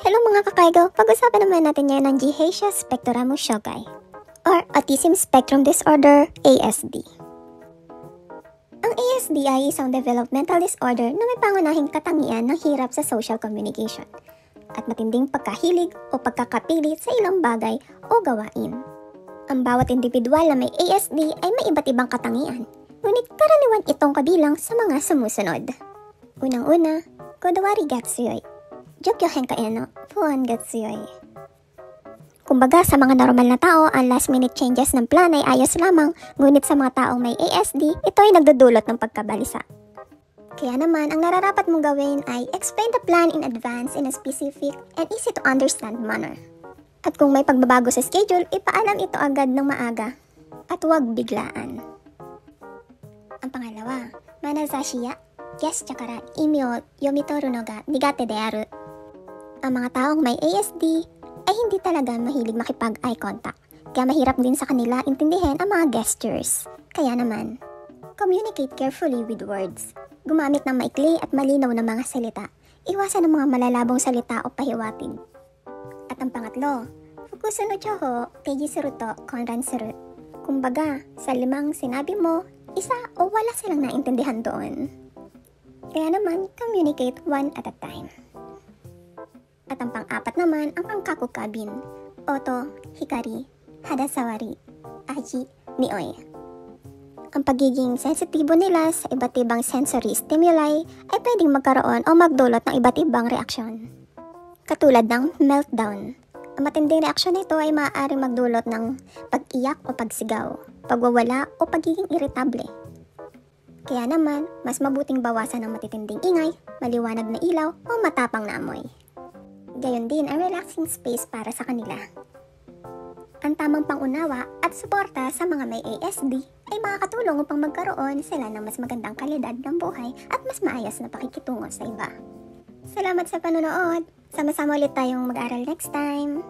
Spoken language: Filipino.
Hello mga kakaigo! Pag-usapan naman natin ngayon ang Gehacia Spectoramus Shogai or Autism Spectrum Disorder, ASD. Ang ASD ay isang developmental disorder na may pangunahing katangian ng hirap sa social communication at matinding pagkahilig o pagkakapilit sa ilang bagay o gawain. Ang bawat individual na may ASD ay may iba't ibang katangian, ngunit karaniwan itong kabilang sa mga sumusunod. Unang-una, Kodawari Gatsuyoy. Jokyohen ka eno, Fuan Gatsuyoy. Kumbaga sa mga normal na tao, ang last minute changes ng plan ay ayos lamang, ngunit sa mga taong may ASD, ito ay nagdudulot ng pagkabalisa. Kaya naman, ang nararapat mong gawin ay explain the plan in advance in a specific and easy to understand manner. At kung may pagbabago sa schedule, ipaalam ito agad ng maaga at huwag biglaan. Ang pangalawa, Manazashiya, Yes Chakara, Imyo, Yomitoru no ga nigate de aru. Ang mga taong may ASD ay hindi talaga mahilig makipag-eye contact, kaya mahirap din sa kanila intindihin ang mga gestures. Kaya naman, communicate carefully with words. Gumamit ng maikli at malinaw na mga salita. Iwasan ang mga malalabong salita o pahiwatig. At ang pangatlo, Fukusu no choho, teiji suru to konran suru. Kumbaga, sa 5 sinabi mo, isa o wala silang naintindihan doon. Kaya naman, communicate one at a time. At ang pang-apat naman, ang pangkakukabin, Oto, Hikari, Hadasawari, Aji, Nioy. Ang pagiging sensitibo nila sa iba't ibang sensory stimuli ay pwedeng magkaroon o magdulot ng iba't ibang reaksyon. Katulad ng meltdown. Ang matinding reaksyon nito ay maaaring magdulot ng pag-iyak o pagsigaw, pagwawala o pagiging irritable. Kaya naman, mas mabuting bawasan ang matitinding ingay, maliwanag na ilaw o matapang na amoy. Gayon din ang relaxing space para sa kanila. Ang tamang pangunawa at suporta sa mga may ASD ay makakatulong upang magkaroon sila ng mas magandang kalidad ng buhay at mas maayos na pakikitungo sa iba. Salamat sa panonood! Sama-sama ulit tayong mag-aral next time!